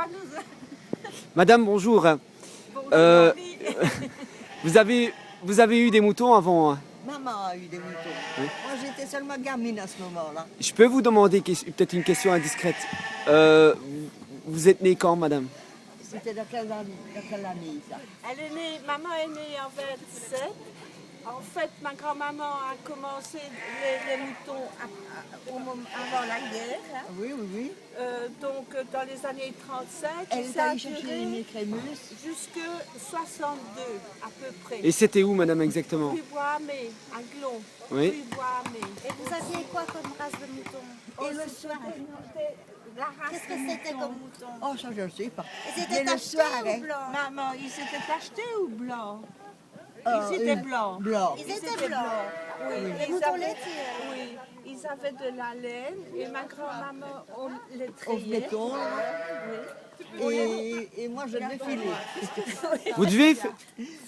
pas nous... Madame, bonjour. Bonjour, Euh, Marie. vous avez eu des moutons avant, hein? Maman a eu des moutons. Oui. Moi, j'étais seulement gamine à ce moment-là. Je peux vous demander peut-être une question indiscrète. Vous êtes née quand, madame? C'était dans quelle année, ça? Maman est née en 27. En fait, ma grand-maman a commencé les moutons avant la guerre. Hein. Oui, oui, oui. Donc, dans les années 35, Elle est ça a allée chercher duré les crémeuses. jusque 62 à peu près. Et c'était où, madame, exactement? Rue Bois-Amé, à Glon. Oui. Rue Bois-Amé. Et vous aviez quoi comme race de mouton? Et le soir, La race Qu'est-ce que de c'était mouton. comme mouton? oh, ça, je ne sais pas. Ils étaient Mais le tachetés soir, ou hein. blancs? Maman, ils s'étaient achetés ou blancs? Ah, Ils étaient blancs. Blanc. Ils étaient blancs. Oui, Les ils moutons avaient- laitiers. Oui, ils avaient de la laine et ma grand-maman, on les Au trayait. béton. Et moi, je devais filer. Vous devez...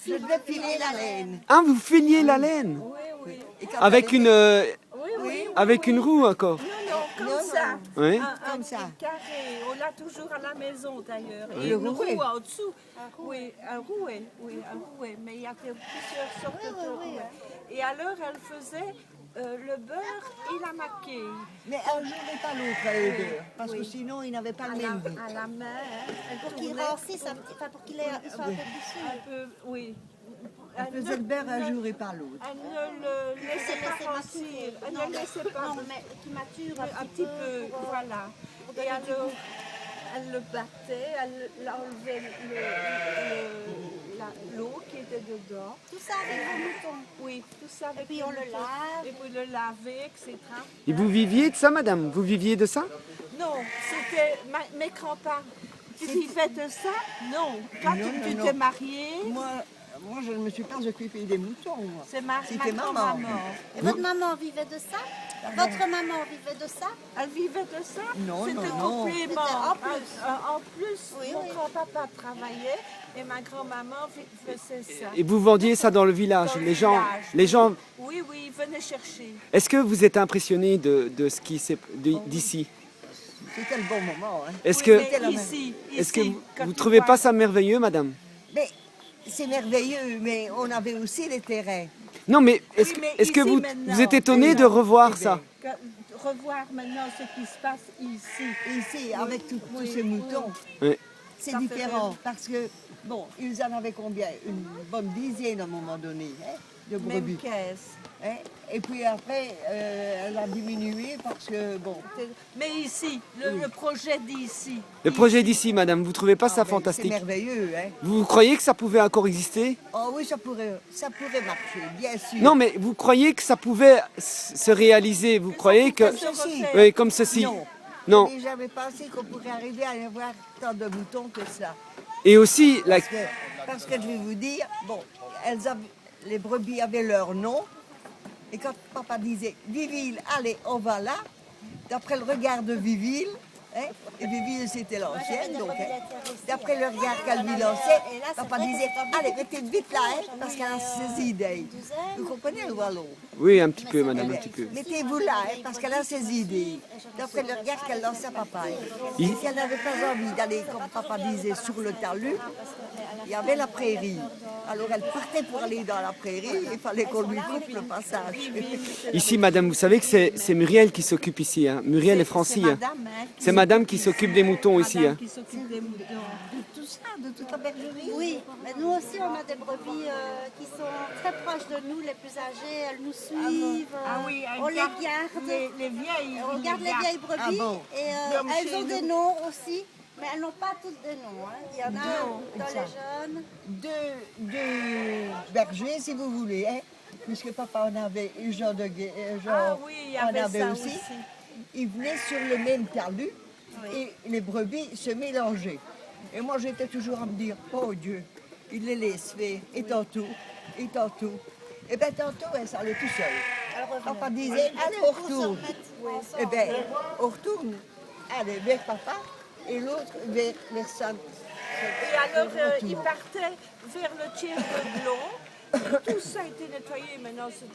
Je devais filer la laine. Ah, vous filiez la laine? Oui, oui. Et quand Avec elle une, était- Oui, oui. avec une roue encore? Non, comme Non, ça. Oui. Comme ça. Un carré. On l'a toujours à la maison d'ailleurs. Et Le une rouet. roue en dessous. Oui, un rouet. Oui, un rouet. Mais il y avait plusieurs sortes de rouets. Et alors, elle faisait le beurre et la maquille. Mais un jour et pas l'autre, eux deux. Parce que sinon, ils n'avaient pas le même goût. À la main, hein. Elle Pour qu'ils tournait rancissent un petit, enfin pour qu'ils soient un peu plus sûrs. un peu, oui. Elle faisait le beurre un jour et pas l'autre. Elle ne le laissait pas rancir. Elle ne le laissait pas. Non, mais qui mature Un petit peu, voilà. Et alors, elle le battait, elle enlevait l'eau qui était dedans. Tout ça avec vos moutons. Oui, tout ça avec Et puis on le mouton. lave. Et puis le laver, etc. Et vous viviez de ça, madame? Vous viviez de ça? Non, c'était mes grands-parents. Tu vivais de ça? Non. Toi, Non, tu non, t'es non. mariée. Moi, je ne me suis pas occupée des moutons. Moi. C'est ma C'était maman. grand-maman. Et votre maman vivait de ça? Votre maman vivait de ça? Elle vivait de ça? Non, C'était non, non. complément. C'était en plus. En plus, Oui, mon oui. grand-papa travaillait et ma grand-maman faisait ça. Et vous vendiez ça dans le village? Dans le Les gens... Oui, oui, ils venaient chercher. Est-ce que vous êtes impressionné de ce qui s'est d'ici? C'était le bon moment. Hein. Est-ce Oui, que, mais ici, est-ce que quand vous tu trouvez vois- pas ça merveilleux, madame? Mais c'est merveilleux, mais on avait aussi les terrains. Non, mais Oui, est-ce mais que ici, vous, maintenant, vous êtes étonné de revoir eh ça? Revoir maintenant ce qui se passe ici. Ici, avec tous oui, ces moutons, Oui. c'est Ça fait différent. rêver. Parce que, bon, ils en avaient combien? Une bonne dizaine à un moment donné, hein, de Même brebis. caisse. Hein. Et puis après, elle a diminué parce que, bon, Mais ici, le projet d'ici. Le projet d'ici, madame, vous trouvez pas ça ben, fantastique? c'est merveilleux. Hein. Vous croyez que ça pouvait encore exister? Oh oui, ça pourrait marcher, bien sûr. Non, mais vous croyez que ça pouvait se réaliser? Vous croyez que... se refaire. Oui, comme ceci. Non. Non. Je n'ai jamais pensé qu'on pourrait arriver à y avoir tant de moutons que ça. Et aussi, Parce que je vais vous dire, bon, les brebis avaient leur nom. Et quand papa disait Viville, allez, on va là, d'après le regard de Viville, hein, et Viville c'était l'ancienne, donc, hein, d'après le regard qu'elle lui lançait, papa disait allez, mettez vite là, hein, parce qu'elle a ses idées. Vous comprenez le wallon? oui, un petit peu, madame, un petit peu. Mettez-vous là, hein, parce qu'elle a ses idées. D'après le regard qu'elle lançait à papa. Et si elle n'avait pas envie d'aller, comme papa disait, sur le talus, il y avait la prairie. Alors elle partait pour aller dans la prairie, il fallait qu'on lui coupe le passage. Ici, madame, vous savez que c'est Muriel qui s'occupe ici. Hein. Muriel et Francie. C'est Hein. madame, hein, C'est madame qui s'occupe des moutons ici. madame Hein. qui s'occupe des moutons. Tout ça, de toute la bergerie. Oui, mais nous aussi on a des brebis qui sont très proches de nous, les plus âgées, elles nous suivent, Ah oui, on les garde, Les vieilles. on garde les vieilles brebis Ah bon? et Comme elles chez ont des nous. noms aussi, mais elles n'ont pas toutes des noms. Hein. Il y en a Non, dans ça. les jeunes. Deux bergers, si vous voulez, hein, puisque papa en avait, Jean de Ah oui, il y en avait avait ça aussi. aussi. Ils venaient sur le même talus et les brebis se mélangeaient. Et moi, j'étais toujours à me dire, oh Dieu, il les laisse faire, et tantôt, et tantôt. Et bien tantôt, ça allait tout seul. Papa disait, allez, on retourne. Eh bien, on retourne. Allez, vers papa, et l'autre vers ça. Et alors, ils partaient vers le tiers de Glon Tout ça a été nettoyé, maintenant cette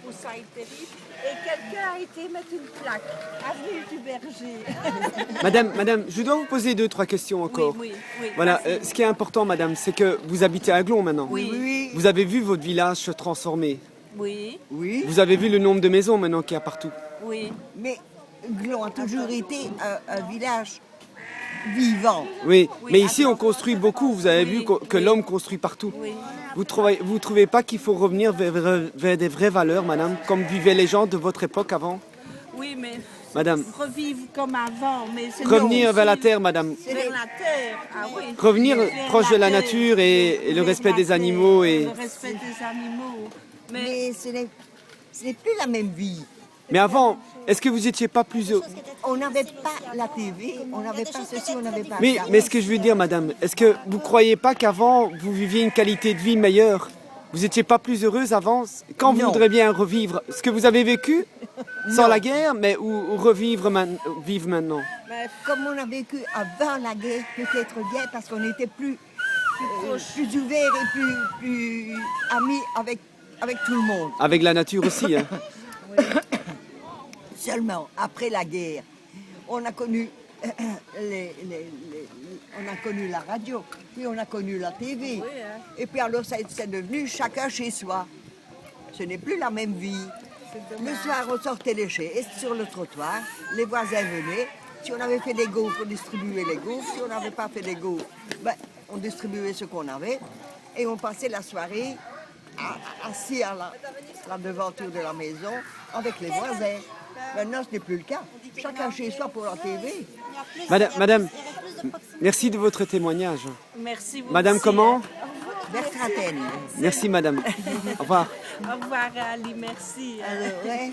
poussa est terrible. Et quelqu'un a été mettre une plaque, avenue du Berger. Madame, je dois vous poser 2-3 questions encore. Oui. Voilà, vas-y. ce qui est important, madame, c'est que vous habitez à Glon maintenant. Oui. Oui, Vous avez vu votre village se transformer. Oui, oui. Vous avez vu le nombre de maisons maintenant qu'il y a partout. oui. Mais Glon a toujours été un village vivant. Oui, Oui, mais ici on attends. construit beaucoup. Vous avez vu que l'homme construit partout. Oui. Vous trouvez pas qu'il faut revenir vers des vraies valeurs, madame, comme vivaient les gens de votre époque avant? Oui, mais Madame, revivre comme avant, mais c'est revenir non, vers la aussi terre, madame. vers la terre, ah oui. Revenir Vers proche de la terre, nature et le vers respect la des terre, animaux et... le respect des animaux. Mais Mais ce n'est plus la même vie. Mais avant, est-ce que vous étiez pas plus heureux? On n'avait pas la TV, on n'avait pas ceci, on n'avait pas ça. Mais ce que je veux dire, madame, est-ce que vous croyez pas qu'avant, vous viviez une qualité de vie meilleure? Vous n'étiez pas plus heureuse avant? Quand vous Non. voudrez bien revivre ce que vous avez vécu sans Non. la guerre, mais ou revivre vivre maintenant? Comme on a vécu avant la guerre, peut-être bien parce qu'on était plus ouvert et plus amis avec tout le monde. Avec la nature aussi, hein. Seulement, après la guerre, on a connu, on a connu la radio, puis on a connu la TV. Et puis alors, c'est devenu chacun chez soi. Ce n'est plus la même vie. Le soir, on sortait les chaises sur le trottoir, les voisins venaient. Si on avait fait des gaufres, on distribuait les gaufres. Si on n'avait pas fait des gaufres, ben, on distribuait ce qu'on avait. Et on passait la soirée assis à la devanture de la maison avec les voisins. Maintenant, ce n'est plus le cas. Chacun chez soi pour la TV. Madame, merci de votre témoignage. merci vous Madame, aussi, comment? Bertratène. Merci, madame. Au revoir. Au revoir Ali, merci. Alors, ouais.